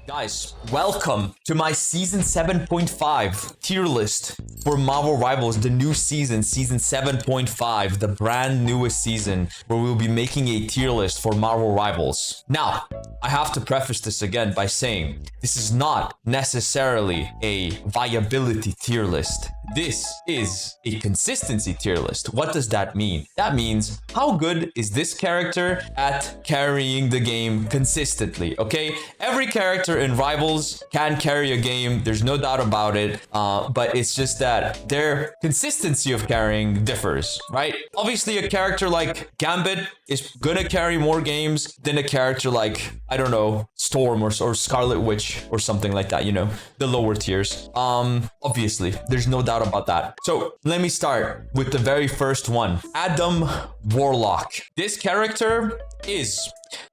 Guys, welcome to my season 7.5 tier list for Marvel Rivals, the new season 7.5, the brand newest season where we'll be making a tier list for Marvel Rivals. Now, I have to preface this again by saying this is not necessarily a viability tier list. This is a consistency tier list. What does that mean? That means how good is this character at carrying the game consistently, okay? Every character in Rivals can carry a game, there's no doubt about it, but it's just that their consistency of carrying differs, right? Obviously, a character like Gambit is gonna carry more games than a character like, I don't know, Storm or Scarlet Witch or something like that, you know, the lower tiers. Obviously, there's no doubt about that. So let me start with the very first one, Adam Warlock. This character is...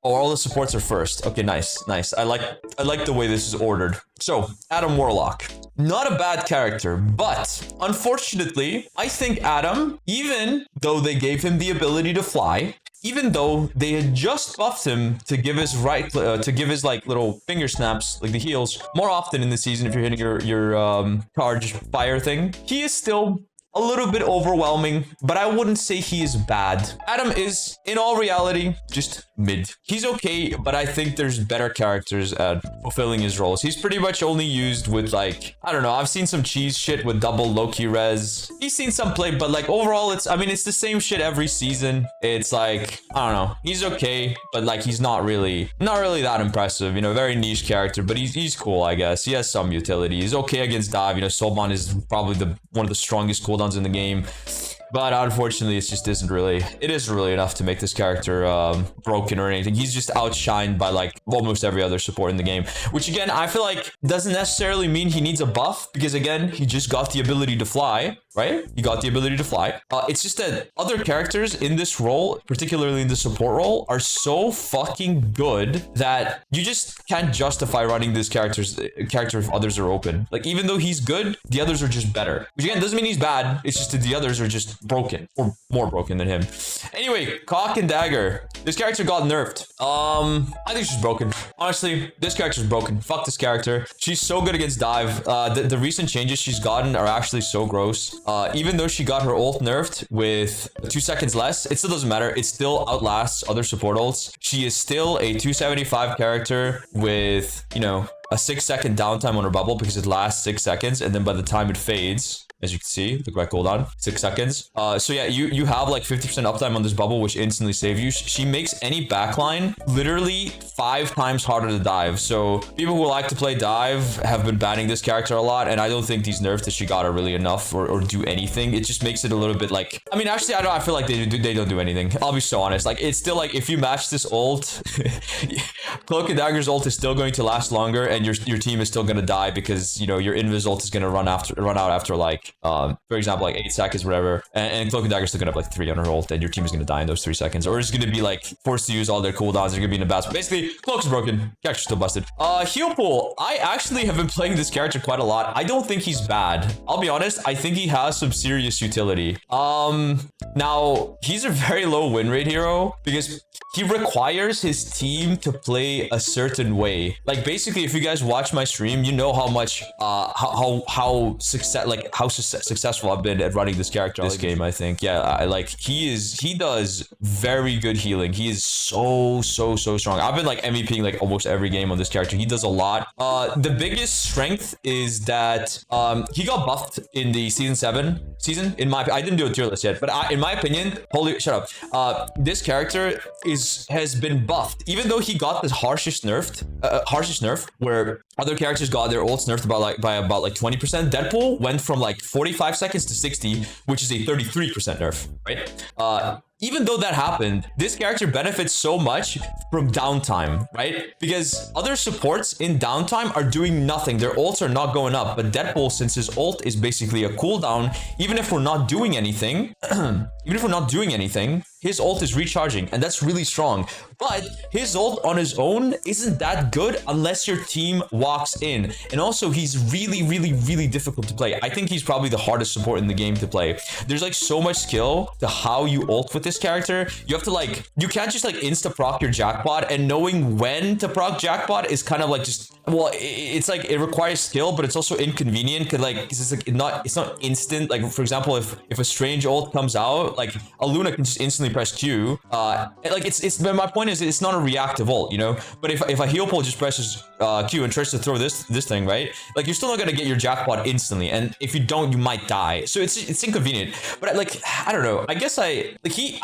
Oh, all the supports are first. Okay, nice. I like the way this is ordered. So, Adam Warlock. Not a bad character, but unfortunately, I think Adam, even though they gave him the ability to fly, even though they had just buffed him to give his like little finger snaps, like the heals, more often in the season if you're hitting your charge fire thing, he is still a little bit overwhelming, but I wouldn't say he is bad. Adam is, in all reality, just mid. He's okay, but I think there's better characters at fulfilling his roles. He's pretty much only used with, like, I don't know, I've seen some cheese shit with double Loki res. He's seen some play, but like overall, it's the same shit every season. It's like, I don't know, he's okay, but like he's not really that impressive, you know, very niche character, but he's cool, I guess. He has some utility. He's okay against dive, you know, Soulman is probably one of the strongest cooldowns in the game, but unfortunately it isn't really enough to make this character broken or anything. He's just outshined by like almost every other support in the game, which again I feel like doesn't necessarily mean he needs a buff, because again he just got the ability to fly, right? He got the ability to fly. It's just that other characters in this role, particularly in the support role, are so fucking good that you just can't justify running this character if others are open. Like, even though he's good, the others are just better. Which again doesn't mean he's bad. It's just that the others are just broken, or more broken than him. Anyway, Cloak Dagger. This character got nerfed. I think she's broken. Honestly, this character's broken. Fuck this character. She's so good against dive. The recent changes she's gotten are actually so gross. Even though she got her ult nerfed with 2 seconds less, it still doesn't matter. It still outlasts other support ults. She is still a 275 character with, you know, a 6-second downtime on her bubble because it lasts 6 seconds, and then by the time it fades, as you can see, the correct cooldown, 6 seconds. So yeah, you have like 50% uptime on this bubble, which instantly saves you. She makes any backline literally 5 times harder to dive. So people who like to play dive have been banning this character a lot, and I don't think these nerfs that she got are really enough or do anything. It just makes it a little bit like, I mean, actually, I feel like they don't do anything. I'll be so honest. Like, it's still like, if you match this ult, Cloak and Dagger's ult is still going to last longer, and your team is still going to die because, you know, your invis ult is going to run out after like, for example, like 8 seconds, whatever, and Cloak and Dagger's still gonna have like 3 on her ult, and your team is gonna die in those 3 seconds, or it's gonna be like forced to use all their cooldowns. They're gonna be in a bad spot. Basically, Cloak's broken. Character's still busted. Heal pool. I actually have been playing this character quite a lot. I don't think he's bad. I'll be honest. I think he has some serious utility. Now he's a very low win rate hero because he requires his team to play a certain way. Like, basically, if you guys watch my stream, you know how much how successful I've been at running this character this game. I think, yeah, he does very good healing. He is so strong. I've been like MVPing like almost every game on this character. He does a lot. The biggest strength is that he got buffed in the season 7 season. I didn't do a tier list yet, but in my opinion, shut up. This character has been buffed, even though he got this harshest nerf where other characters got their ults nerfed by about 20%. Deadpool went from like 45 seconds to 60, which is a 33% nerf, right? Even though that happened, this character benefits so much from downtime, right? Because other supports in downtime are doing nothing. Their ults are not going up. But Deadpool, since his ult is basically a cooldown, even if we're not doing anything, his ult is recharging, and that's really strong. But his ult on his own isn't that good unless your team walks in. And also, he's really difficult to play. I think he's probably the hardest support in the game to play. There's like so much skill to how you ult with this character. You have to like, you can't just like insta proc your jackpot, and knowing when to proc jackpot is kind of like just, well, it's like it requires skill, but it's also inconvenient because like it's like it's not instant. Like for example, if a strange ult comes out, like a Luna can just instantly press Q. And like it's my point is it's not a reactive ult, you know. But if a heal pull just presses Q and tries to throw this thing, right, like you're still not gonna get your jackpot instantly, and if you don't, you might die. So it's inconvenient. But like I don't know. I guess I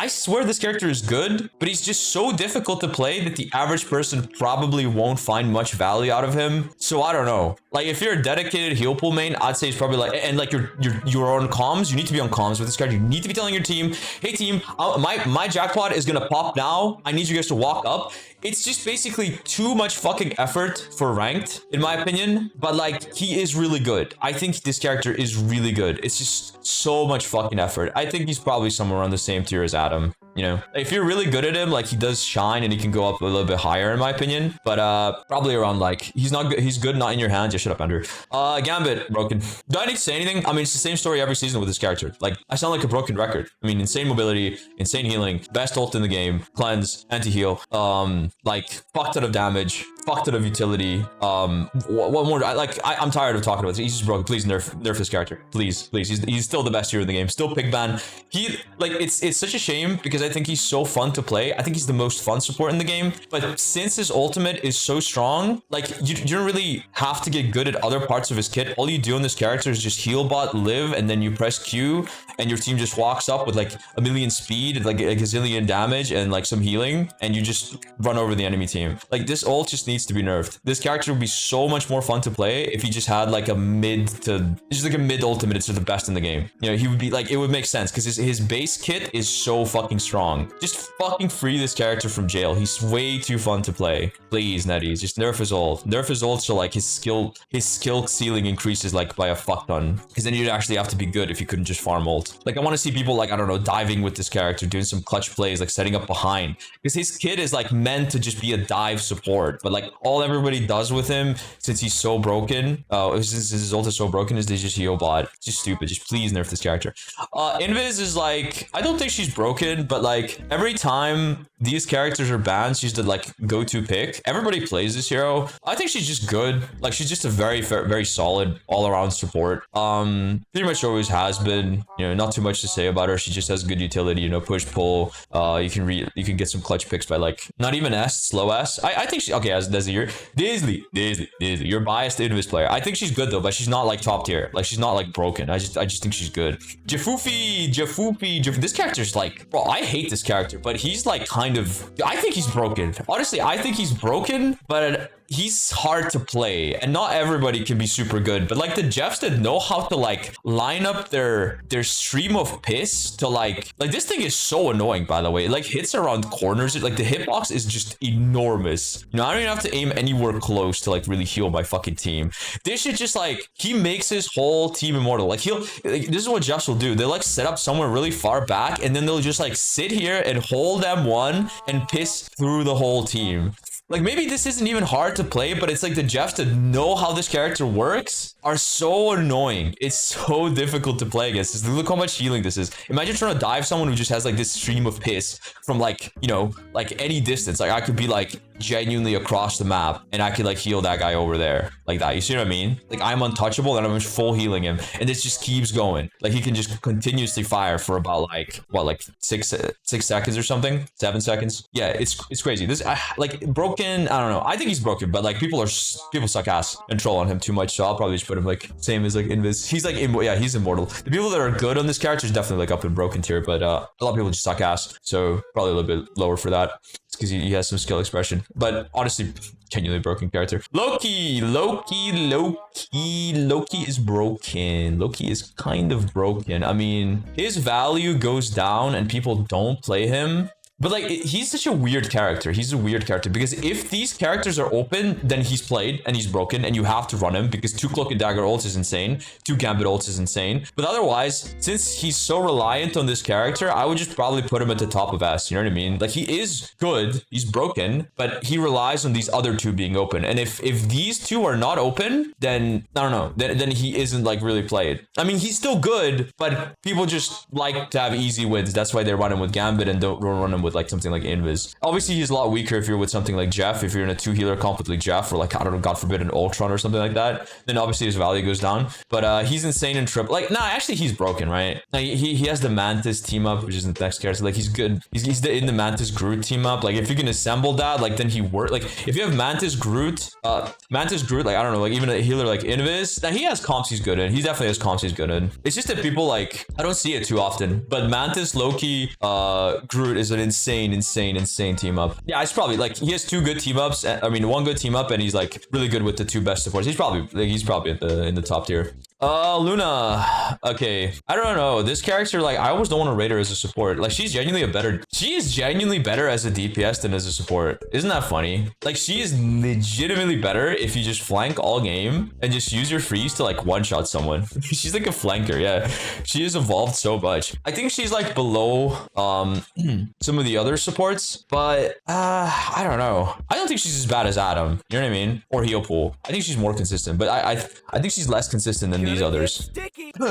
swear this character is good, but he's just so difficult to play that the average person probably won't find much value out of him. So I don't know. Like if you're a dedicated heal pool main, I'd say it's probably like, and like you're on comms. You need to be on comms with this character. You need to be telling your team, hey team, my jackpot is gonna pop now. I need you guys to walk up. It's just basically too much fucking effort for ranked, in my opinion. But like, he is really good. I think this character is really good. It's just so much fucking effort. I think he's probably somewhere on the same tier as Adam. You know, if you're really good at him, like he does shine and he can go up a little bit higher in my opinion, but probably around like he's not good. He's good, not in your hands. Just shut up, Andrew. Gambit broken. Do I need to say anything? I mean, it's the same story every season with this character. Like I sound like a broken record. I mean, insane mobility, insane healing, best ult in the game, cleanse, anti-heal, like fuck ton of damage, fuck ton of utility. What more? I'm tired of talking about this. He's just broken. Please nerf this character. Please. He's still the best hero in the game. Still pig ban. He like it's such a shame because I think he's so fun to play. I think he's the most fun support in the game. But since his ultimate is so strong, like you don't really have to get good at other parts of his kit. All you do in this character is just heal bot, live, and then you press Q, and your team just walks up with like a million speed, like a gazillion damage, and like some healing, and you just run over the enemy team. Like this ult just needs to be nerfed. This character would be so much more fun to play if he just had like a mid ultimate. It's the best in the game. You know, he would be like, it would make sense because his base kit is so fucking strong. Just fucking free this character from jail. He's way too fun to play. Please, Netties, just nerf his ult. Nerf his ult so like his skill ceiling increases like by a fuck ton. Because then you'd actually have to be good if you couldn't just farm ult. Like I want to see people like, I don't know, diving with this character, doing some clutch plays, like setting up behind. Because his kit is like meant to just be a dive support. But like all everybody does with him, since he's so broken, since his ult is so broken, is they just heal bot. It's just stupid. Just please nerf this character. Invis is like, I don't think she's broken, but like every time these characters are banned, she's the like go-to pick. Everybody plays this hero. I think she's just good. Like she's just a very solid all-around support. Pretty much always has been. You know, not too much to say about her. She just has good utility. You know, push pull. You can get some clutch picks by like not even S, slow S. I think she okay as a year. Disley. You're biased Invis player. I think she's good though, but she's not like top tier. Like she's not like broken. I just think she's good. Jafufi. This character's like, bro, I hate this character, but he's like kind of, I think he's broken. Honestly, I think he's broken, but he's hard to play, and not everybody can be super good. But like the Jeffs that know how to like line up their stream of piss to like this thing is so annoying, by the way. It like hits around corners. Like the hitbox is just enormous. You know, I don't even have to aim anywhere close to like really heal my fucking team. This shit just like, he makes his whole team immortal. Like this is what Jeffs will do. They like set up somewhere really far back, and then they'll just like sit here and hold M1 and piss through the whole team. Like maybe this isn't even hard to play, but it's like the Jeffs that know how this character works are so annoying. It's so difficult to play against. Just look how much healing this is. Imagine trying to dive someone who just has like this stream of piss from like, you know, like any distance. Like I could be like genuinely across the map and I could like heal that guy over there like that. You see what I mean? Like I'm untouchable and I'm just full healing him, and this just keeps going. Like he can just continuously fire for about like what, like six seconds or something, 7 seconds. Yeah, it's crazy. This like broken. I don't know. I think he's broken, but like people suck ass and troll on him too much. So I'll probably just put him like same as like Invis. He's like yeah, he's immortal. The people that are good on this character is definitely like up in broken tier, but a lot of people just suck ass. So probably a little bit lower for that. It's because he has some skill expression. But honestly, genuinely broken character. Loki is broken. Loki is kind of broken. I mean, his value goes down and people don't play him But like, he's such a weird character. He's a weird character because if these characters are open, then he's played and he's broken and you have to run him because 2 Cloak and Dagger ults is insane. 2 Gambit ults is insane. But otherwise, since he's so reliant on this character, I would just probably put him at the top of S. You know what I mean? Like, he is good. He's broken, but he relies on these other 2 being open. And if these 2 are not open, then I don't know. Then he isn't like really played. I mean, he's still good, but people just like to have easy wins. That's why they run him with Gambit and don't run him with like something like Invis. Obviously, he's a lot weaker if you're with something like Jeff. If you're in a 2 healer comp with like Jeff or like, I don't know, God forbid, an Ultron or something like that, then obviously his value goes down. But he's insane in triple. Like, nah, actually, he's broken, right? Like, he has the Mantis team up, which is the next character. Like, he's good. He's in the Mantis Groot team up. Like, if you can assemble that, like, then he work. Like, if you have Mantis Groot, like, I don't know, like even a healer like Invis, now he has comps he's good in. He definitely has comps he's good in. It's just that people like, I don't see it too often. But Mantis, Loki, Groot is an insane team up. Yeah, it's probably like he has 2 good team ups. I mean, 1 good team up, and he's like really good with the 2 best supports. He's probably in the top tier. Luna. Okay, I don't know. This character, like, I always don't want to rate her as a support. Like, she is genuinely better as a DPS than as a support. Isn't that funny? Like, she is legitimately better if you just flank all game and just use your freeze to like one-shot someone. She's like a flanker. Yeah, she has evolved so much. I think she's like below some of the other supports, but I don't know. I don't think she's as bad as Adam. You know what I mean? Or Heelpool. I think she's more consistent, but I think she's less consistent than these others.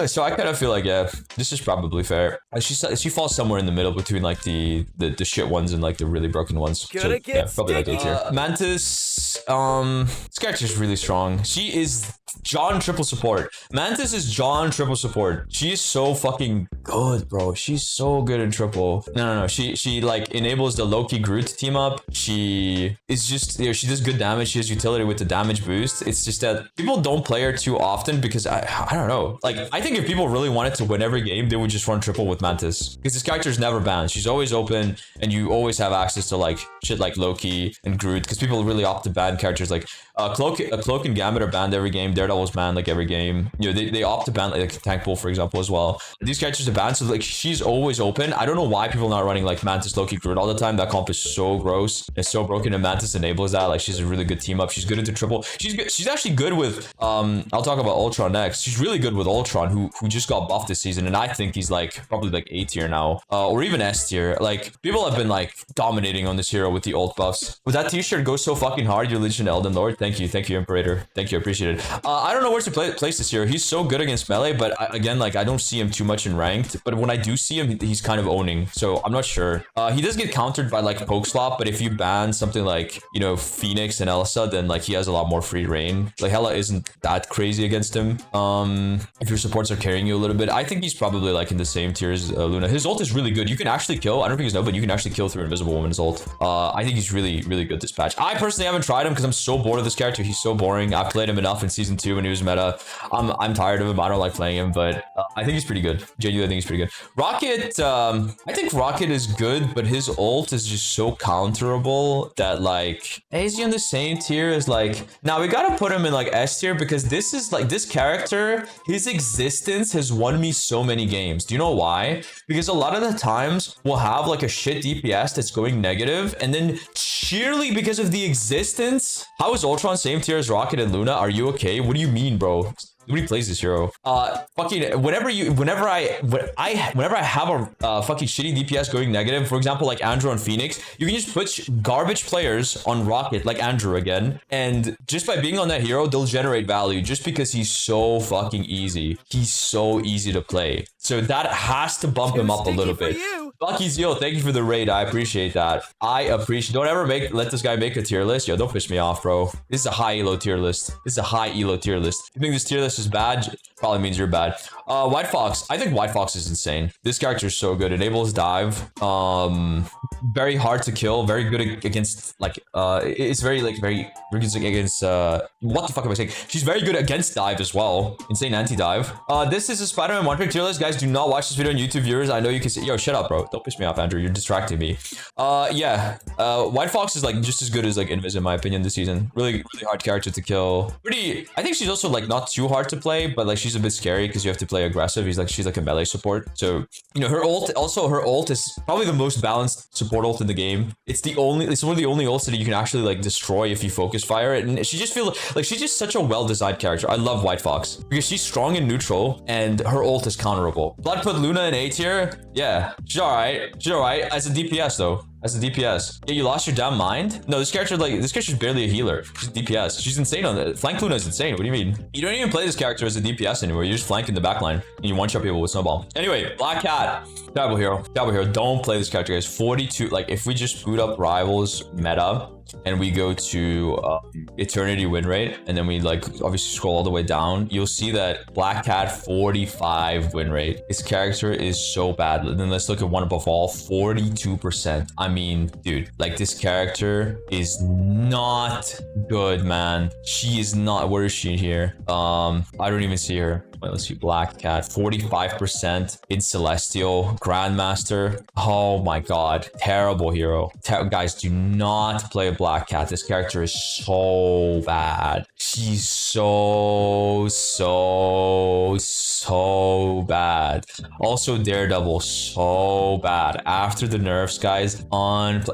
So I kind of feel like, yeah, this is probably fair. She falls somewhere in the middle between like the shit ones and like the really broken ones. So yeah, probably like A tier. Mantis, this character is really strong. She is John triple support. Mantis is John triple support. She is so fucking good, bro. She's so good in triple. No. She like enables the Loki Groot team up. She is just, you know, she does good damage. She has utility with the damage boost. It's just that people don't play her too often because I don't know. Like, I think if people really wanted to win every game, they would just run triple with Mantis because this character is never banned. She's always open and you always have access to like shit like Loki and Groot because people really opt to ban characters like Cloak and Gambit are banned every game. Daredevil's banned like every game. You know, they opt to ban like Tankpool, for example, as well. These characters are banned, so like she's always open. I don't know why people are not running like Mantis, Loki, Groot all the time. That comp is so gross. It's so broken, and Mantis enables that. Like, she's a really good team up. She's good into triple. She's good. She's actually good with I'll talk about Ultron next. She's really good with Ultron, who just got buffed this season, and I think he's like probably like A tier now, or even S tier. Like, people have been like dominating on this hero with the ult buffs. With that t-shirt goes so fucking hard. Your Legion Elden Lord. Thank you, Imperator. Thank you, appreciate it. I don't know where to place this hero. He's so good against melee, but again, like, I don't see him too much in ranked. But when I do see him, he's kind of owning. So I'm not sure. He does get countered by like poke slop, but if you ban something like, you know, Phoenix and Elsa, then like he has a lot more free reign. Like, Hela isn't that crazy against him. If your supports are carrying you a little bit, I think he's probably like in the same tier as Luna. His ult is really good. You can actually kill. I don't think he's no, but you can actually kill through Invisible Woman's ult. I think he's really good this patch. I personally haven't tried him because I'm so bored of this character. He's so boring. I've played him enough in season 2 when he was meta. I'm tired of him. I don't like playing him, but I think he's pretty good. Genuinely, I think he's pretty good. Rocket, I think Rocket is good, but his ult is just so counterable that like, is he on the same tier as like, now we gotta put him in like S tier because this is like, this character, his existence has won me so many games. Do you know why? Because a lot of the times we'll have like a shit DPS that's going negative, and then sheerly because of the existence, how is Ultron same tier as Rocket and Luna? Are you okay? What do you mean, bro? Nobody plays this hero. Fucking whenever I have a fucking shitty DPS going negative, for example, like Andrew and Phoenix, you can just put garbage players on Rocket, like Andrew again, and just by being on that hero, they'll generate value just because he's so fucking easy. He's so easy to play. So that has to bump him up a little bit. Lucky's yo, thank you for the raid. I appreciate that. Don't ever let this guy make a tier list. Yo, don't piss me off, bro. This is a high elo tier list. This is a high elo tier list. You think this tier list is bad? Probably means you're bad. White Fox. I think White Fox is insane. This character is so good. Enables dive. Very hard to kill. Very good against like it's very good against what the fuck am I saying? She's very good against dive as well. Insane anti-dive. This is a Spider-Man one pick tier list. Guys, do not watch this video on YouTube, viewers. I know you can say, yo, shut up, bro. Don't piss me off, Andrew. You're distracting me. Yeah. White Fox is like just as good as like Invis in my opinion this season. Really hard character to kill. I think she's also like not too hard to play, but like she's she's a bit scary because you have to play aggressive. She's like a melee support. So, you know, her ult is probably the most balanced support ult in the game. It's one of the only ults that you can actually like destroy if you focus fire it. And she just feels like she's just such a well-designed character. I love White Fox because she's strong in neutral and her ult is counterable. Blood put Luna in A tier. Yeah, she's all right. She's all right as a DPS though. As a DPS. Yeah, you lost your damn mind? No, this character's barely a healer. She's DPS. She's insane on that. Flank Luna is insane. What do you mean? You don't even play this character as a DPS anymore. You just flank in the backline and you one-shot people with Snowball. Anyway, Black Cat. Terrible hero. Terrible hero. Don't play this character, guys. 42. Like, if we just boot up Rivals meta and we go to Eternity win rate, and then we like obviously scroll all the way down, you'll see that Black Cat 45 win rate. This character is so bad. And then let's look at one above all, 42%. I mean, dude, like this character is not good, man. She is not. Where is she here? I don't even see her. Wait, let's see. Black Cat 45% in Celestial Grandmaster. Oh my god, terrible hero. Guys, do not play a Black Cat. This character is so bad. She's so bad. Also Daredevil, so bad. After the nerfs, guys.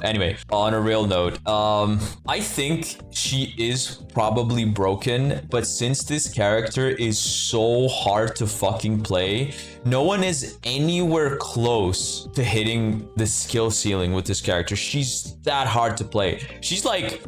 Anyway, on a real note, I think she is probably broken, but since this character is so hard to fucking play, no one is anywhere close to hitting the skill ceiling with this character. She's that hard to play. She's like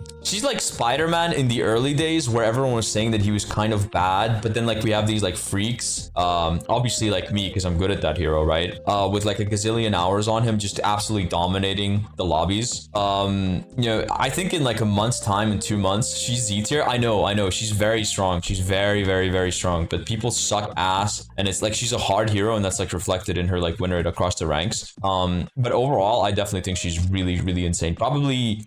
Spider-Man in the early days where everyone was saying that he was kind of bad, but then like we have these like freaks, obviously like me because I'm good at that hero, right? With like a gazillion hours on him, just absolutely dominating the lobbies. You know, I think in like a month's time, in 2 months, she's Z tier. I know, she's very strong. She's very strong, but people suck ass, and it's like she's a hard hero, and that's like reflected in her like win rate across the ranks. But overall, I definitely think she's really insane. Probably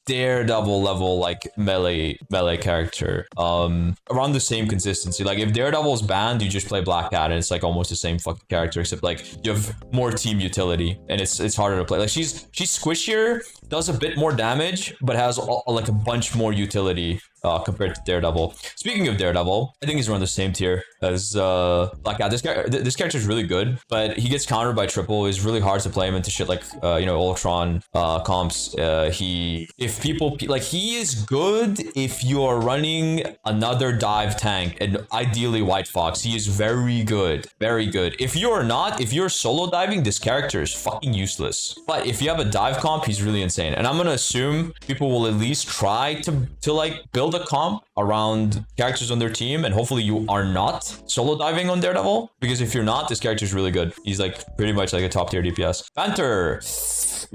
Daredevil level like melee character. Around the same consistency. Like if Daredevil's banned, you just play Black Cat, and it's like almost the same fucking character, except like you have more team utility, and it's harder to play. Like she's squishier, does a bit more damage, but has like a bunch more utility compared to Daredevil. Speaking of Daredevil, I think he's around the same tier as Black Cat. This character is really good, but he gets countered by triple. It's really hard to play him into shit like you know, Ultron comps. He is good if you are running another dive tank, and ideally White Fox. He is very good. If you're not, if you're solo diving, this character is fucking useless. But if you have a dive comp, he's really insane. And I'm gonna assume people will at least try to like build a comp around characters on their team, and hopefully you are not solo diving on Daredevil, because if you're not, this character is really good. He's like pretty much like a top tier DPS. Panther.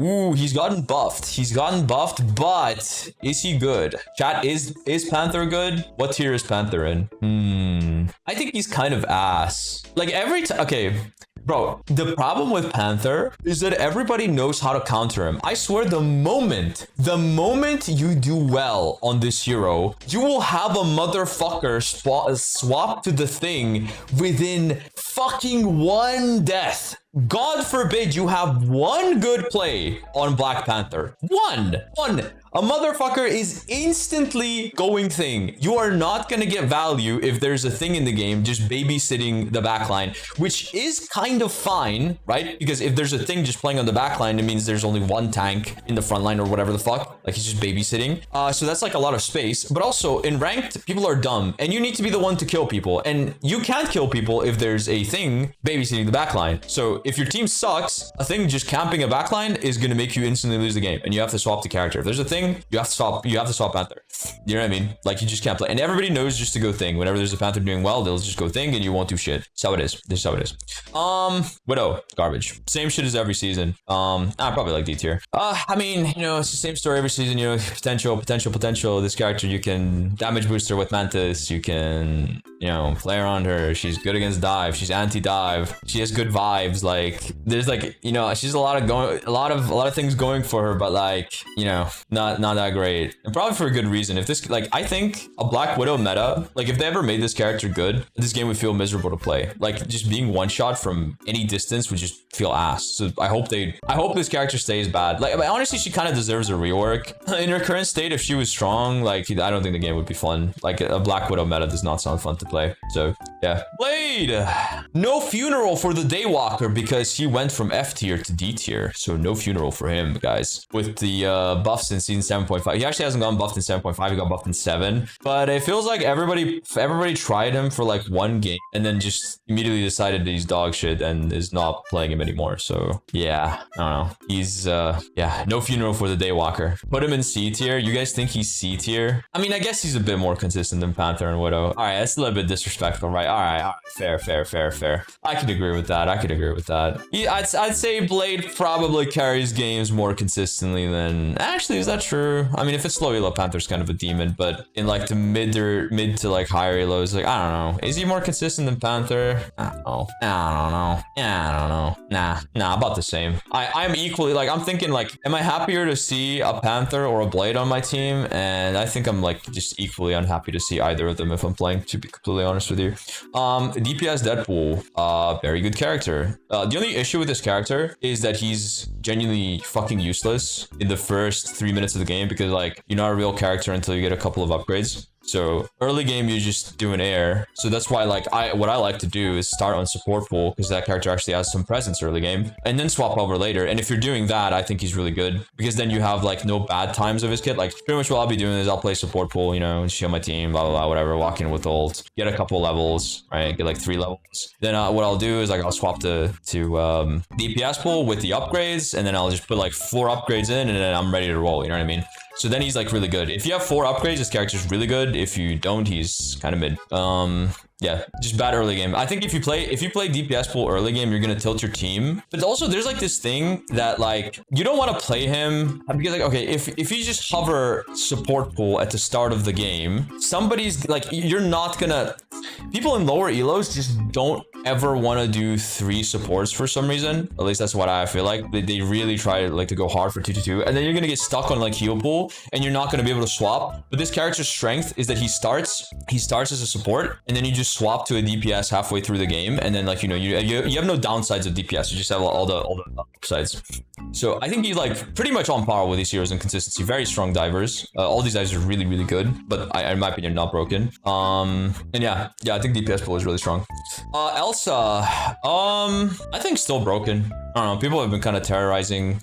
Ooh, he's gotten buffed, but is he good? Chat, is Panther good? What tier is Panther in? I think he's kind of ass. Like every time, okay, bro, the problem with Panther is that everybody knows how to counter him. I swear, the moment you do well on this hero, you will have a motherfucker swap to the thing within fucking one death. God forbid you have one good play on Black Panther. One. A motherfucker is instantly going thing. You are not gonna get value if there's a thing in the game just babysitting the backline, which is kind of fine, right? Because if there's a thing just playing on the backline, it means there's only one tank in the front line or whatever the fuck. Like he's just babysitting. So that's like a lot of space. But also in ranked, people are dumb, and you need to be the one to kill people. And you can't kill people if there's a thing babysitting the backline. So if your team sucks, a thing just camping a backline is gonna make you instantly lose the game, and you have to swap the character. If there's a thing, you have to swap Panther. You know what I mean? Like you just can't play. And everybody knows just to go thing. Whenever there's a Panther doing well, they'll just go thing, and you won't do shit. That's how it is. This is how it is. Widow, garbage. Same shit as every season. I probably like D tier. I mean, you know, it's the same story every season. You know, potential. This character, you can damage boost her with Mantis. You can, you know, play around her. She's good against dive. She's anti-dive. She has good vibes. Like there's like, you know, she's a lot of things going for her, but like, you know, not that great, and probably for a good reason. If this, like, I think a Black Widow meta, like if they ever made this character good, this game would feel miserable to play. Like just being one shot from any distance would just feel ass. So I hope this character stays bad. Like honestly, she kind of deserves a rework. In her current state, if she was strong, like I don't think the game would be fun. Like a Black Widow meta does not sound fun to play. So yeah. Blade, no funeral for the Daywalker because he went from F tier to D tier. So no funeral for him, guys. With the buffs in season 7.5, he actually hasn't gotten buffed in 7.5. He got buffed in 7. But it feels like everybody tried him for like one game and then just immediately decided that he's dog shit and is not playing him anymore. So yeah, I don't know. He's yeah, no funeral for the Daywalker. Put him in C tier. You guys think he's C tier? I mean, I guess he's a bit more consistent than Panther and Widow. All right, that's a little bit disrespectful, right? All right, fair. I could agree with that. Yeah, I'd say Blade probably carries games more consistently than. Actually, is that true? I mean, if it's low elo, Panther's kind of a demon, but in like the mid to like higher elos, like I don't know. Is he more consistent than Panther? I don't know. Nah, about the same. I'm equally, like, I'm thinking, like, am I happier to see a Panther or a Blade on my team? And I think I'm, like, just equally unhappy to see either of them if I'm playing, to be completely honest with you. DPS Deadpool, very good character. The only issue with this character is that he's genuinely fucking useless in the first 3 minutes of the game because, like, you're not a real character until you get a couple of upgrades. So early game, you just do an air. So that's why, like, what I like to do is start on support pool because that character actually has some presence early game, and then swap over later. And if you're doing that, I think he's really good because then you have like no bad times of his kit. Like pretty much what I'll be doing is I'll play support pool, you know, shield my team, blah blah blah, whatever. Walk in with ult, get a couple levels, right? Get like 3 levels. Then what I'll do is like I'll swap to DPS pool with the upgrades, and then I'll just put like 4 upgrades in, and then I'm ready to roll. You know what I mean? So then he's like really good. If you have 4 upgrades, this character's really good. If you don't, he's kind of mid. Yeah, just bad early game. I think if you play DPS pool early game, you're gonna tilt your team. But also there's like this thing that like you don't want to play him because like okay, if you just hover support pool at the start of the game, somebody's like you're not gonna. People in lower elos just don't ever want to do 3 supports for some reason. At least that's what I feel like. They really try like to go hard for 2-2-2, and then you're gonna get stuck on like heal pool, and you're not gonna be able to swap. But this character's strength is that he starts as a support, and then you just swap to a DPS halfway through the game, and then like you know you have no downsides of DPS. You just have all the upsides. So I think he's like pretty much on par with these heroes in consistency. Very strong divers. All these divers are really really good, but in my opinion not broken. And yeah, I think DPS pool is really strong. Elsa, I think still broken. I don't know. People have been kind of terrorizing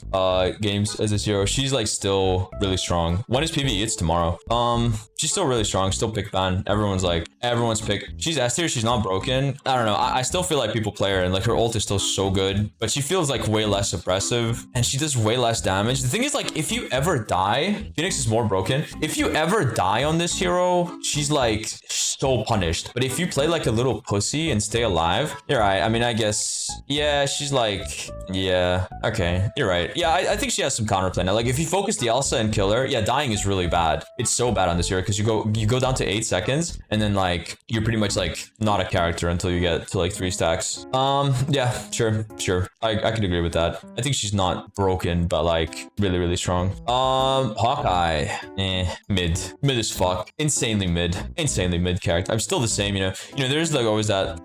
games as this hero. She's like still really strong. When is PvE? It's tomorrow. She's still really strong. Still pick ban. Everyone's pick. She's S tier. She's not broken. I don't know. I still feel like people play her and like her ult is still so good, but she feels like way less suppressive and she does way less damage. The thing is like if you ever die, Phoenix is more broken. If you ever die on this hero, she's like so punished. But if you play like a little pussy and stay alive, you're right. I mean, I guess yeah. She's like. Yeah, okay, you're right. Yeah, I think she has some counterplay now. Like, if you focus the Elsa and kill her, yeah, dying is really bad. It's so bad on this hero because you go down to 8 seconds, and then, like, you're pretty much, like, not a character until you get to, like, 3 stacks. Yeah, sure. I can agree with that. I think she's not broken, but, like, really, really strong. Hawkeye, mid as fuck. Insanely mid character. I'm still the same, you know, there's, like, always that,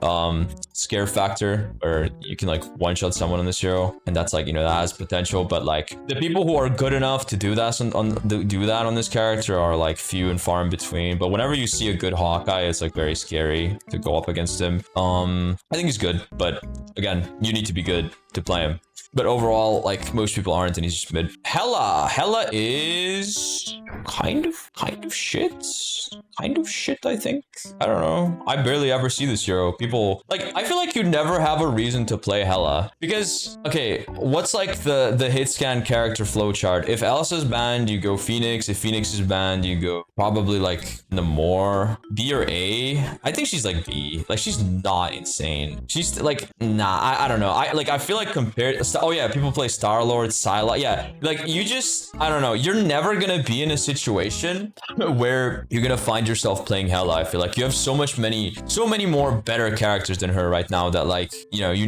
scare factor where you can, like, one-shot someone on this hero, and that's like, you know, that has potential, but like the people who are good enough to do that on this character are like few and far in between. But whenever you see a good Hawkeye, it's like very scary to go up against him. I think he's good, but again, you need to be good to play him. But overall, like most people aren't, and he's just mid. Hela is kind of shit, I think. I don't know. I barely ever see this hero. People like, I feel like you never have a reason to play Hela because, okay, what's like the hit scan character flowchart? If Elsa's banned, you go Phoenix. If Phoenix is banned, you go probably like Namor. B or A? I think she's like B. Like she's not insane. She's like, nah, I don't know. I feel like compared, Oh yeah, people play Star-Lord, Psylocke. Yeah, like you just, I don't know. You're never gonna be in a situation where you're gonna find yourself playing Hela. I feel like you have so many more better characters than her right now that like, you know, you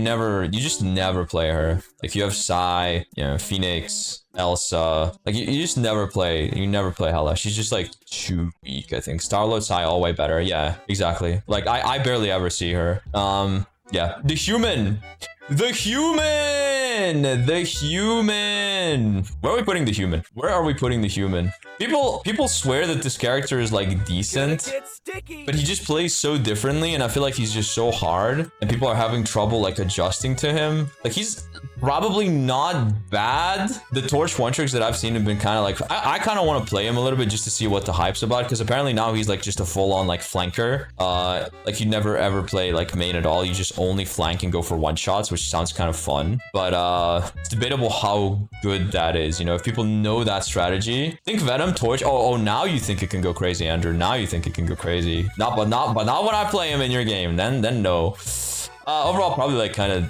just never play her. Like you have Psy, you know, Phoenix, Elsa, like you just never play Hela. She's just like too weak, I think. Star-Lord, Psy, all way better. Yeah, exactly. Like I barely ever see her. Yeah, the human. Where are we putting the human? People swear that this character is like decent, but he just plays so differently, and I feel like he's just so hard, and people are having trouble like adjusting to him. Like he's probably not bad. The Torch one tricks that I've seen have been kind of like, I kind of want to play him a little bit just to see what the hype's about, because apparently now he's like just a full-on like flanker. Like you never ever play like main at all. You just only flank and go for one shots, which sounds kind of fun, but it's debatable how good that is. You know, if people know that strategy, think Venom, Torch. Oh, now you think it can go crazy, Andrew. Now you think it can go crazy. Not when I play him in your game. Then no. Overall, probably like kind of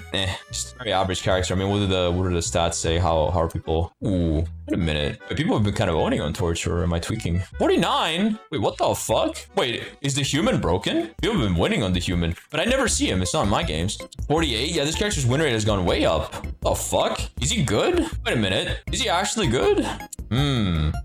just a very average character. I mean, what do the stats say? How are people? Ooh, wait a minute. Wait, people have been kind of owning on Torch, or am I tweaking? 49? Wait, what the fuck? Wait, is the human broken? People have been winning on the human, but I never see him. It's not in my games. 48? Yeah, this character's win rate has gone way up. The fuck? Is he good? Wait a minute. Is he actually good?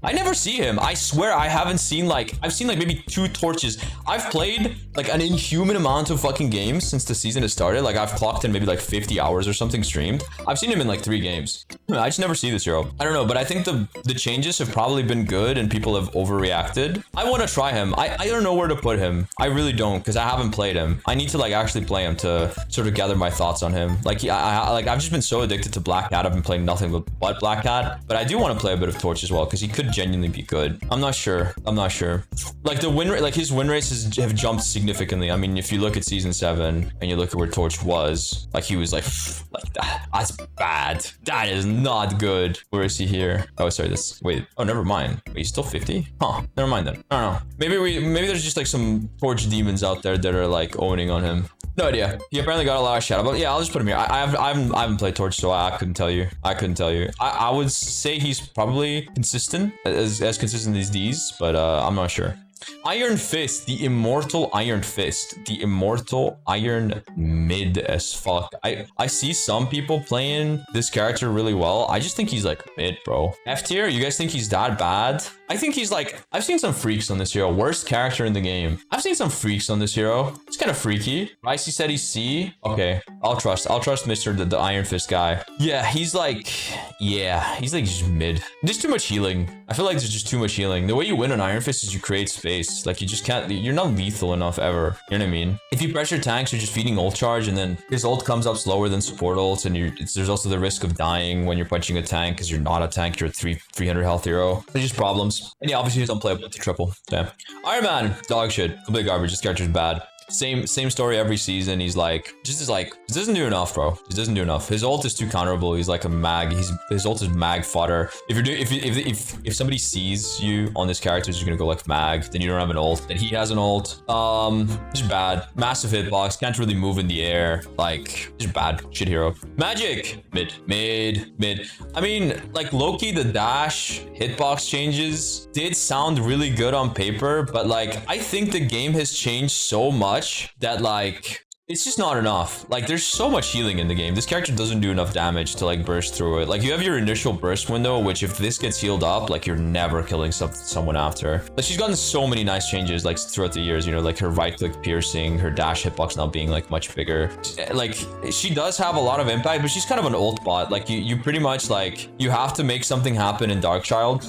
I never see him. I swear I haven't seen like, I've seen like maybe 2 torches. I've played like an inhuman amount of fucking games since the season has started. Like I've clocked in maybe like 50 hours or something streamed. I've seen him in like 3 games. I just never see this hero. I don't know, but I think the changes have probably been good and people have overreacted. I want to try him. I don't know where to put him. I really don't, because I haven't played him. I need to like actually play him to sort of gather my thoughts on him. Like I've just been so addicted to Black Cat. I've been playing nothing but Black Cat, but I do want to play a bit of Torch as well, because he could genuinely be good. I'm not sure. Like the win rate, like his win rates have jumped significantly. I mean, if you look at season 7 and you look at where Torch was, like he was like that. That's bad. That is not good. Where is he here? Oh, sorry. Wait. Oh, never mind. Wait, he's still 50? Huh. Never mind then. I don't know. Maybe there's just like some Torch demons out there that are like owning on him. No idea. He apparently got a lot of shadow, but yeah, I'll just put him here. I haven't played Torch, so I couldn't tell you. I would say he's probably consistent, as consistent as these, but I'm not sure. Iron Fist, the immortal Iron Fist, the immortal Iron mid as fuck. I see some people playing this character really well. I just think he's like mid, bro. F tier, you guys think he's that bad? I think he's like, I've seen some freaks on this hero. Worst character in the game. I've seen some freaks on this hero. It's kind of freaky. Ricey said he's C. Okay, I'll trust Mr. the Iron Fist guy. Yeah, he's like just mid. There's too much healing. I feel like there's just too much healing. The way you win on Iron Fist is you create space. Like you just can't, you're not lethal enough ever. You know what I mean? If you pressure tanks, you're just feeding ult charge, and then his ult comes up slower than support ults, and there's also the risk of dying when you're punching a tank, because you're not a tank, you're a 300 health hero. There's just problems. And yeah, obviously he's unplayable to triple. Damn. Iron Man, dog shit. Complete garbage. This character's bad. Same story every season. He's like, just is like, this doesn't do enough, bro. This doesn't do enough. His ult is too counterable. He's like a mag. His ult is mag fodder. If somebody sees you on this character, is gonna go like mag, then you don't have an ult. Then he has an ult. Just bad. Massive hitbox. Can't really move in the air. Like, just bad. Shit hero. Magik. Mid. I mean, like Loki, the dash hitbox changes did sound really good on paper, but like, I think the game has changed so much that like it's just not enough. Like there's so much healing in the game. This character doesn't do enough damage to like burst through it. Like you have your initial burst window, which if this gets healed up, like you're never killing someone after. Like she's gotten so many nice changes like throughout the years, you know, like her right click piercing, her dash hitbox now being like much bigger. Like she does have a lot of impact, but she's kind of an ult bot. Like you pretty much like, you have to make something happen in Darkchild,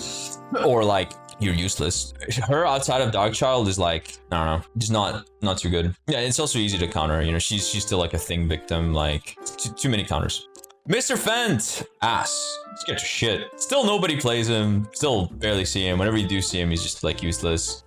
or like you're useless. Her outside of Darkchild is like, I don't know, just not too good. Yeah, it's also easy to counter, you know, she's still like a thing victim, like too many counters. Mr. Fent, ass. Let's get your shit. Still nobody plays him. Still barely see him. Whenever you do see him, he's just like useless.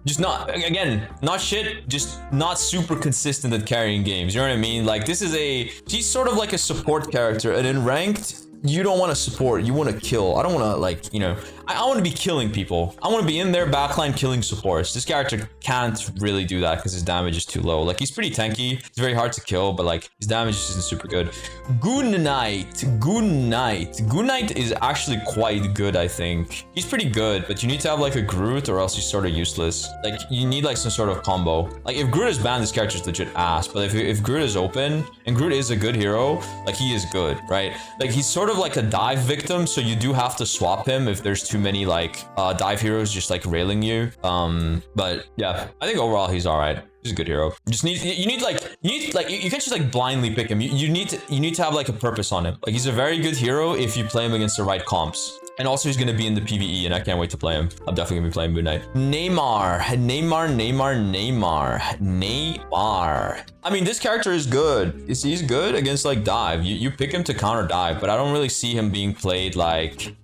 Just not, again, not shit, just not super consistent at carrying games. You know what I mean? Like she's sort of like a support character, and in ranked, you don't want to support, you want to kill. I don't want to like, you know, I want to be killing people. I want to be in their backline killing supports. This character can't really do that because his damage is too low. Like, he's pretty tanky. It's very hard to kill, but like his damage isn't super good. Good Knight is actually quite good, I think. He's pretty good, but you need to have like a Groot or else he's sort of useless. Like, you need like some sort of combo. Like, if Groot is banned, this character's legit ass. But if Groot is open, and Groot is a good hero, like, he is good, right? Like, he's sort of like a dive victim, so you do have to swap him if there's too many like dive heroes just like railing you. But yeah, I think overall he's all right. He's a good hero. You can't just like blindly pick him. You need to have like a purpose on him. Like, he's a very good hero if you play him against the right comps. And also, he's going to be in the PvE, and I can't wait to play him. I'm definitely going to be playing Moon Knight. Namor. I mean, this character is good. He's good against, like, dive. You pick him to counter dive, but I don't really see him being played, like...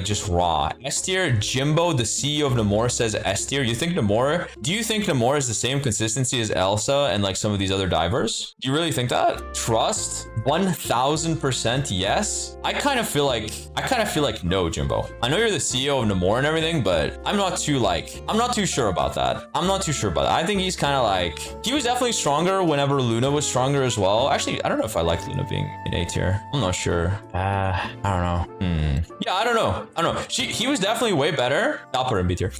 just raw. S tier, Jimbo, the CEO of Namor, says S tier. Do you think Namor is the same consistency as Elsa and, like, some of these other divers? Do you really think that? Trust? 1000% yes? I kind of feel like no, Jimbo. I know you're the CEO of Namor and everything, but I'm not too sure about that. I think he's kind of like, he was definitely stronger whenever Luna was stronger as well. Actually, I don't know if I like Luna being in A tier. I'm not sure. I don't know. Yeah, I don't know. He was definitely way better. I'll put her in B tier.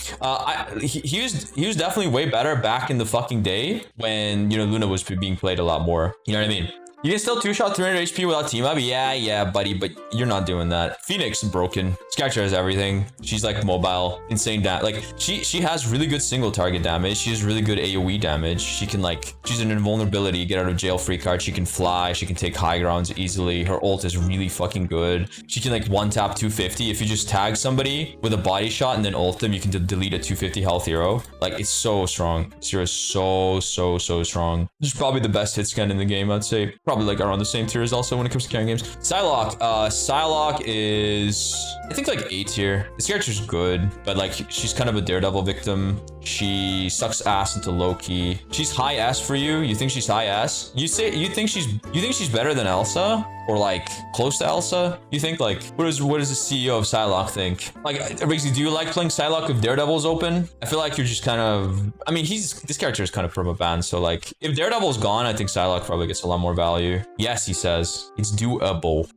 He was definitely way better back in the fucking day when, you know, Luna was being played a lot more. You know what I mean? You can still two-shot 300 HP without team up? Yeah, buddy, but you're not doing that. Phoenix is broken. This character has everything. She's like mobile, insane like she has really good single target damage. She has really good AoE damage. She can like, she's an invulnerability, get out of jail free card. She can fly. She can take high grounds easily. Her ult is really fucking good. She can like one tap 250. If you just tag somebody with a body shot and then ult them, you can delete a 250 health hero. Like, it's so strong. This hero is so strong. This is probably the best hit scan in the game, I'd say. Probably like around the same tier as also when it comes to carrying games. Psylocke is, I think, like A tier. This character's good, but like she's kind of a Daredevil victim. She sucks ass into Loki. She's high S for you. You think she's high S? You think she's better than Elsa? Or like close to Elsa? You think, like, what does the CEO of Psylocke think? Like, basically, do you like playing Psylocke if Daredevil's open? I feel like you're just kind of, I mean, this character is kind of perma-banned, so like, if Daredevil's gone, I think Psylocke probably gets a lot more value. Yes, he says. It's doable.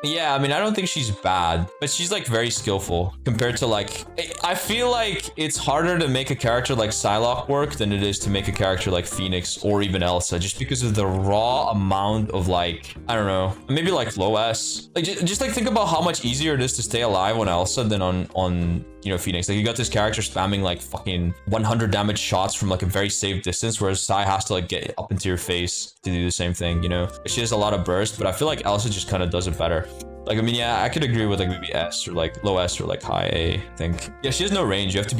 Yeah, I mean, I don't think she's bad, but she's like very skillful compared to like, I feel like it's harder to make a character like Psylocke work than it is to make a character like Phoenix or even Elsa, just because of the raw amount of like, I don't know, maybe like low S. Like, just like think about how much easier it is to stay alive on Elsa than on you know, Phoenix. Like, you got this character spamming like fucking 100 damage shots from like a very safe distance, whereas Psy has to like get up into your face to do the same thing, you know? She has a lot of burst, but I feel like Elsa just kind of does it better. Like, I mean, yeah, I could agree with like maybe S or like low S or like high A, I think. Yeah, she has no range. You have to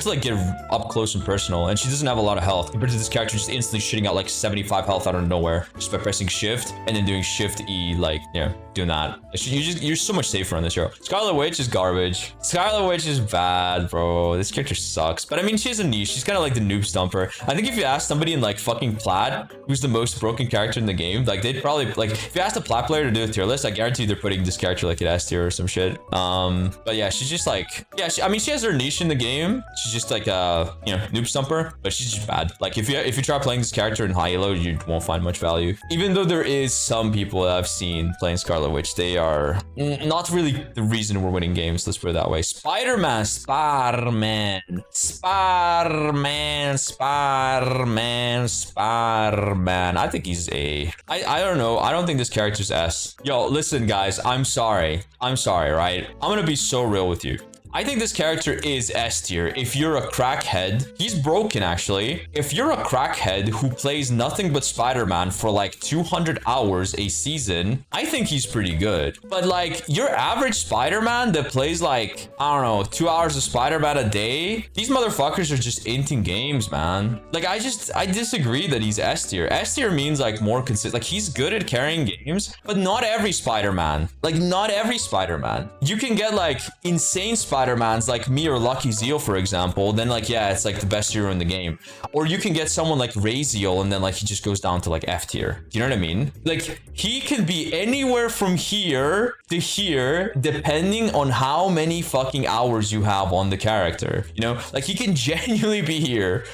like get up close and personal, and she doesn't have a lot of health compared to this character just instantly shitting out like 75 health out of nowhere just by pressing shift and then doing shift E, like, you know, doing that. You're so much safer on this hero. Scarlet Witch is garbage. Scarlet Witch is bad, bro. This character sucks. But I mean, she has a niche. She's kind of like the noob stomper. I think if you ask somebody in like fucking Plaid who's the most broken character in the game, like, they'd probably, like, if you asked a Plaid player to do a tier list, I guarantee they're putting this character like an S tier or some shit. But yeah, she's just like, yeah, I mean, she has her niche in the game. She's just like a, you know, noob stumper, but she's just bad. Like, if you try playing this character in high elo, you won't find much value. Even though there is some people that I've seen playing Scarlet Witch, they are not really the reason we're winning games. Let's put it that way. Spiderman. I think he's A. I don't know. I don't think this character's S. Yo, listen, guys, I'm sorry, right? I'm gonna be so real with you. I think this character is S tier. If you're a crackhead, he's broken actually. If you're a crackhead who plays nothing but Spider-Man for like 200 hours a season, I think he's pretty good. But like, your average Spider-Man that plays like, I don't know, 2 hours of Spider-Man a day, these motherfuckers are just inting games, man. Like, I disagree that he's S tier. S tier means like more consistent. Like, he's good at carrying games, but not every Spider-Man. Like, not every Spider-Man. You can get like insane Spider-Mans like me or Lucky Zeal, for example, then like, yeah, it's like the best hero in the game. Or you can get someone like Raziel and then like he just goes down to like F tier. Do you know what I mean? Like, he can be anywhere from here to here depending on how many fucking hours you have on the character. You know, like he can genuinely be here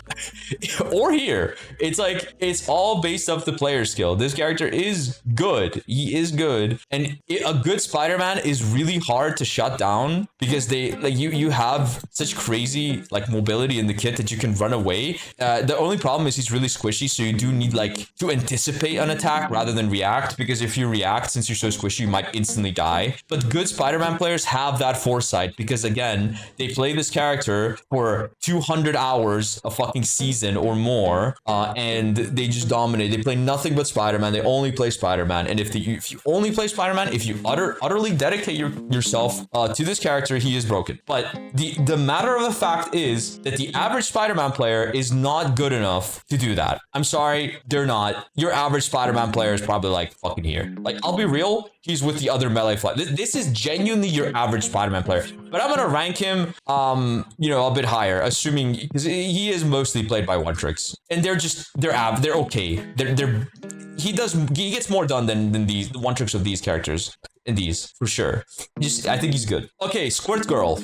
or here. It's like, it's all based off the player skill. This character is good. He is good. And a good Spider-Man is really hard to shut down because they like you have such crazy like mobility in the kit that you can run away. The only problem is he's really squishy, so you do need like to anticipate an attack rather than react, because if you react, since you're so squishy, you might instantly die. But good Spider-Man players have that foresight because again, they play this character for 200 hours a fucking season or more, and they just dominate. They play nothing but Spider-Man. They only play Spider-Man. And if you only play Spider-Man, if you utterly dedicate yourself to this character, he is broken. But the matter of the fact is that the average Spider-Man player is not good enough to do that. I'm sorry, they're not. Your average Spider-Man player is probably like fucking here. Like, I'll be real, he's with the other melee fly. This is genuinely your average Spider-Man player. But I'm gonna rank him, you know, a bit higher, assuming because he is mostly played by one tricks, and they're okay. He gets more done than these one tricks of these characters. In these, for sure. I think he's good. Okay, Squirt Girl.